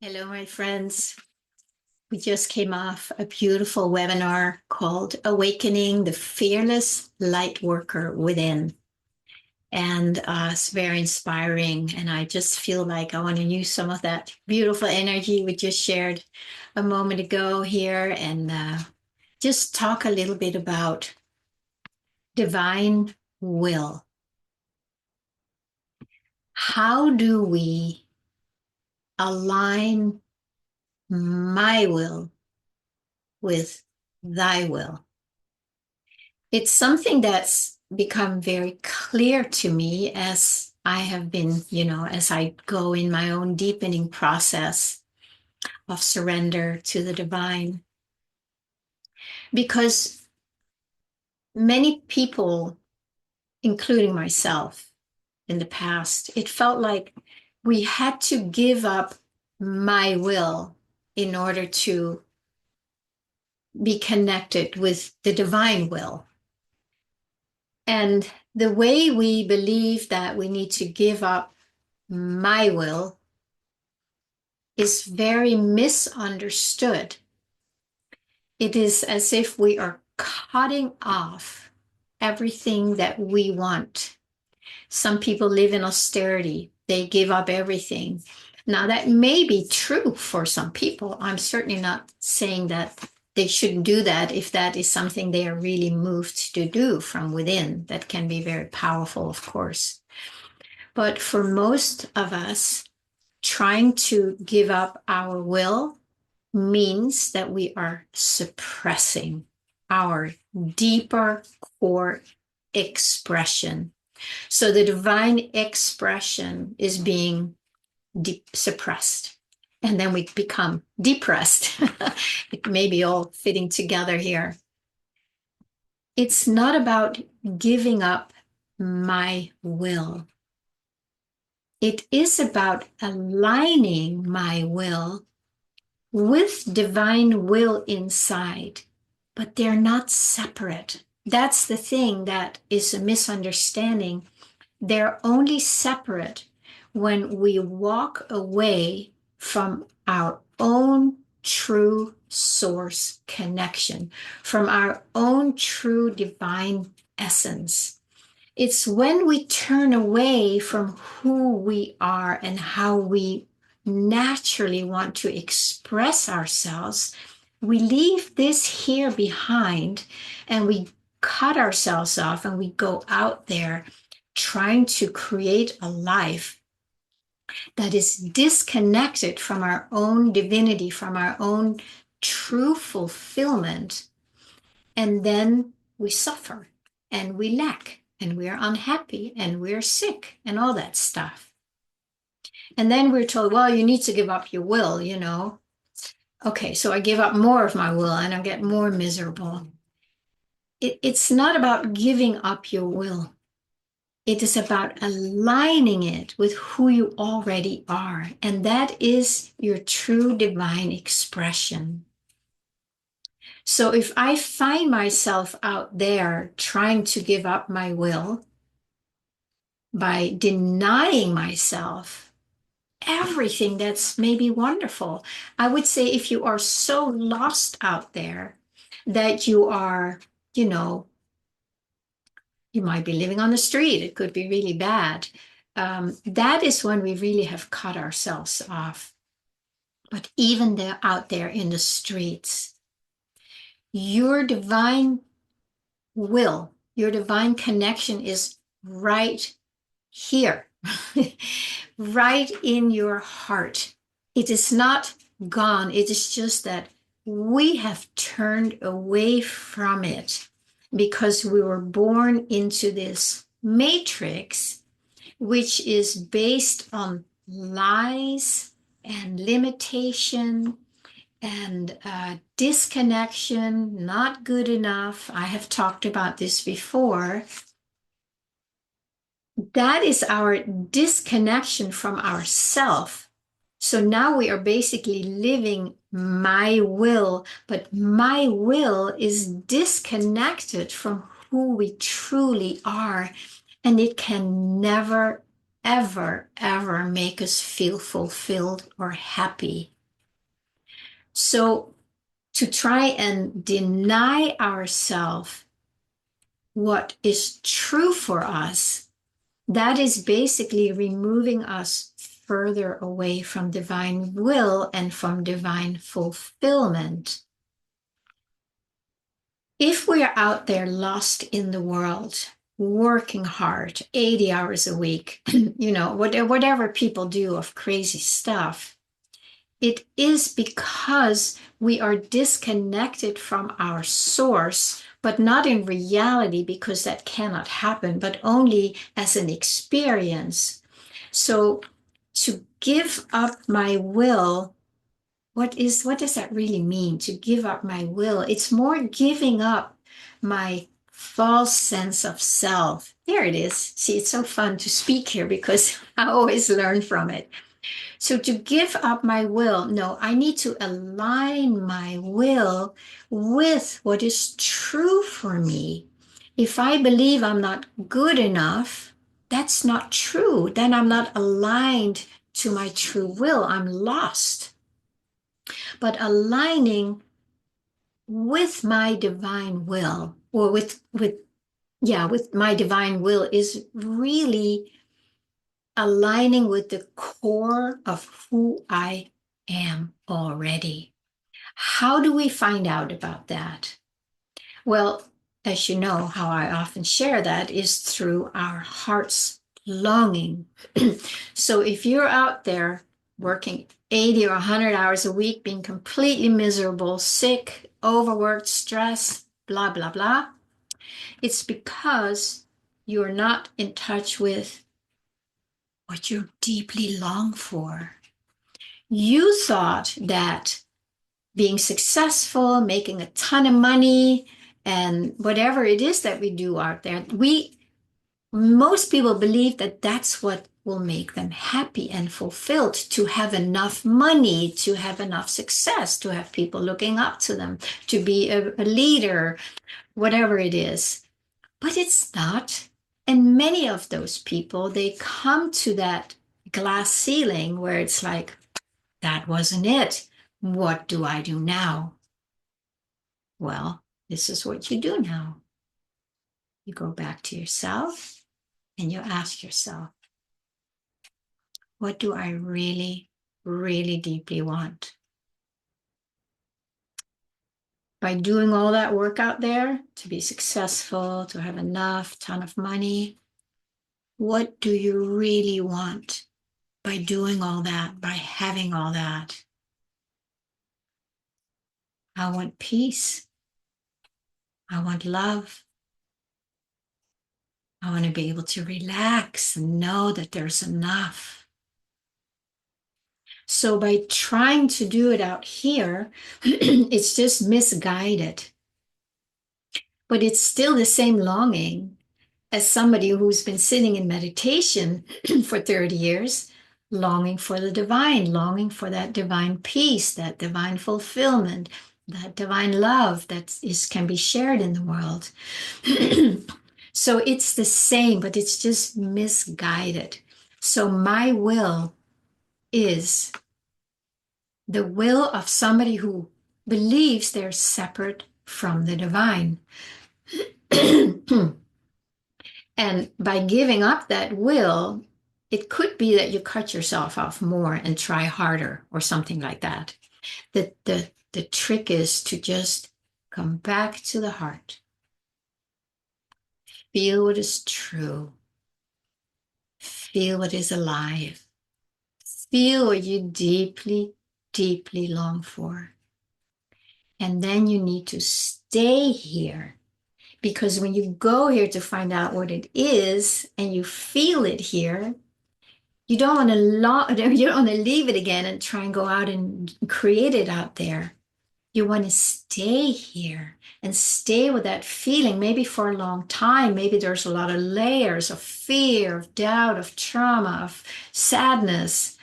Hello, my friends. We just came off a beautiful webinar called Awakening the Fearless Light Worker Within. And it's very inspiring. And I just feel like I want to use some of that beautiful energy we just shared a moment ago here and just talk a little bit about divine will. How do we align my will with thy will? It's something that's become very clear to me as I have been, as I go in my own deepening process of surrender to the divine. Because many people, including myself in the past, it felt like we had to give up my will in order to be connected with the divine will. And the way we believe that we need to give up my will is very misunderstood. It is as if we are cutting off everything that we want. Some people live in austerity, they give up everything. Now, that may be true for some people. I'm certainly not saying that they shouldn't do that if that is something they are really moved to do from within. That can be very powerful, of course. But for most of us, trying to give up our will means that we are suppressing our deeper core expression. So the divine expression is being suppressed. And then we become depressed. It may be all fitting together here. It's not about giving up my will. It is about aligning my will with divine will inside, but they're not separate. That's the thing that is a misunderstanding. They're only separate when we walk away from our own true source connection, from our own true divine essence. It's when we turn away from who we are and how we naturally want to express ourselves, we leave this here behind and we cut ourselves off and we go out there trying to create a life that is disconnected from our own divinity, from our own true fulfillment. And then we suffer and we lack and we're unhappy and we're sick and all that stuff. And then we're told, well, you need to give up your will, Okay, so I give up more of my will and I get more miserable. It's not about giving up your will. It is about aligning it with who you already are. And that is your true divine expression. So if I find myself out there trying to give up my will by denying myself everything that's maybe wonderful, I would say if you are so lost out there that you are, you might be living on the street, it could be really bad. That is when we really have cut ourselves off. But even there, out there in the streets, your divine will, your divine connection is right here, right in your heart. It is not gone. It is just that we have turned away from it because we were born into this matrix, which is based on lies and limitation and disconnection, not good enough. I have talked about this before. That is our disconnection from ourself. So now we are basically living my will, but my will is disconnected from who we truly are. And it can never, ever, ever make us feel fulfilled or happy. So to try and deny ourselves what is true for us, that is basically removing us further away from divine will and from divine fulfillment. If we are out there lost in the world, working hard, 80 hours a week, whatever people do of crazy stuff, it is because we are disconnected from our source, but not in reality, because that cannot happen, but only as an experience. So to give up my will, what does that really mean? To give up my will? It's more giving up my false sense of self. There it is. See, it's so fun to speak here because I always learn from it. So to give up my will, no, I need to align my will with what is true for me. If I believe I'm not good enough, that's not true. Then I'm not aligned to my true will. I'm lost. But aligning with my divine will, or with my divine will, is really aligning with the core of who I am already. How do we find out about that? Well, as you know, how I often share that is through our heart's longing. So if you're out there working 80 or 100 hours a week, being completely miserable, sick, overworked, stressed, blah, blah, blah, it's because you're not in touch with what you deeply long for. You thought that being successful, making a ton of money, and whatever it is that we do out there, most people believe that that's what will make them happy and fulfilled, to have enough money, to have enough success, to have people looking up to them, to be a leader, whatever it is. But it's not. And many of those people, they come to that glass ceiling where it's like, that wasn't it. What do I do now? Well, this is what you do now. You go back to yourself and you ask yourself, what do I really, really deeply want? By doing all that work out there to be successful, to have enough, ton of money, what do you really want by doing all that, by having all that? I want peace. I want love. I want to be able to relax and know that there's enough. So by trying to do it out here, it's just misguided. But it's still the same longing as somebody who's been sitting in meditation for 30 years, longing for the divine, longing for that divine peace, that divine fulfillment, that divine love that can be shared in the world. So it's the same, but it's just misguided. So my will is the will of somebody who believes they're separate from the divine. And by giving up that will, it could be that you cut yourself off more and try harder or something like that. The trick is to just come back to the heart. Feel what is true. Feel what is alive. Feel what you deeply, deeply long for. And then you need to stay here. Because when you go here to find out what it is and you feel it here, you don't want to leave it again and try and go out and create it out there. You want to stay here and stay with that feeling, maybe for a long time. Maybe there's a lot of layers of fear, of doubt, of trauma, of sadness.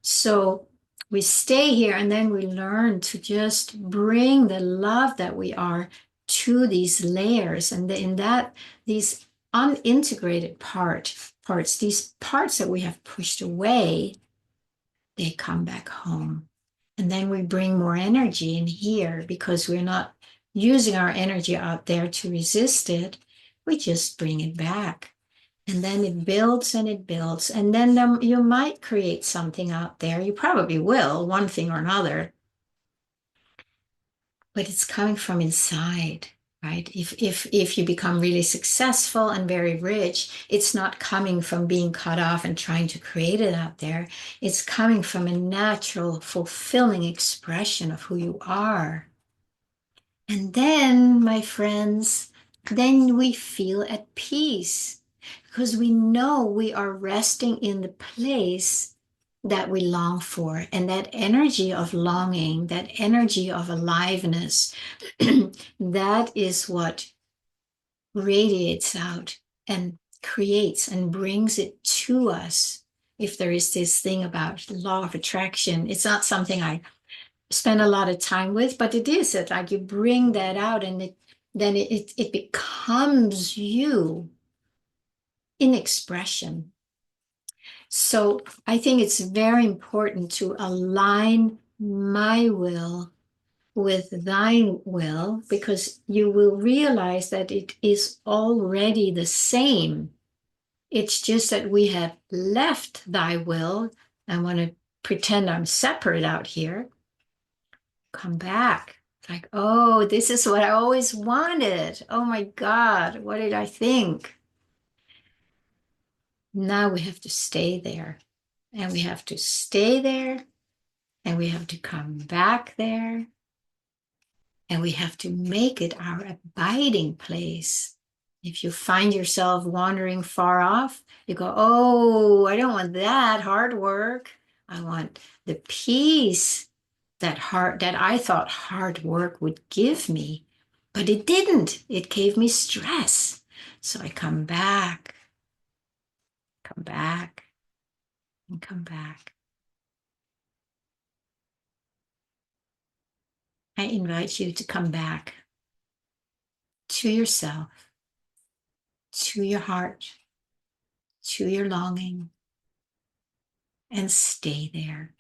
So we stay here and then we learn to just bring the love that we are to these layers. And in that, these unintegrated parts, these parts that we have pushed away, they come back home. And then we bring more energy in here because we're not using our energy out there to resist it. We just bring it back. And then it builds and it builds. And then you might create something out there. You probably will, one thing or another, but it's coming from inside, right? If you become really successful and very rich, it's not coming from being cut off and trying to create it out there. It's coming from a natural, fulfilling expression of who you are. And then, my friends, then we feel at peace because we know we are resting in the place that we long for. And that energy of longing, that energy of aliveness, that is what radiates out and creates and brings it to us. If there is this thing about law of attraction, it's not something I spend a lot of time with, but it is it like you bring that out and it becomes you in expression. So I think it's very important to align my will with thine will, because you will realize that it is already the same. It's just that we have left thy will. I want to pretend I'm separate out here. Come back. It's like, oh, this is what I always wanted. Oh my God, what did I think? Now we have to stay there. And we have to stay there. And we have to come back there. And we have to make it our abiding place. If you find yourself wandering far off, you go, oh, I don't want that hard work. I want the peace that I thought hard work would give me, but it didn't. It gave me stress. So I come back, come back, and come back. I invite you to come back to yourself, to your heart, to your longing, and stay there.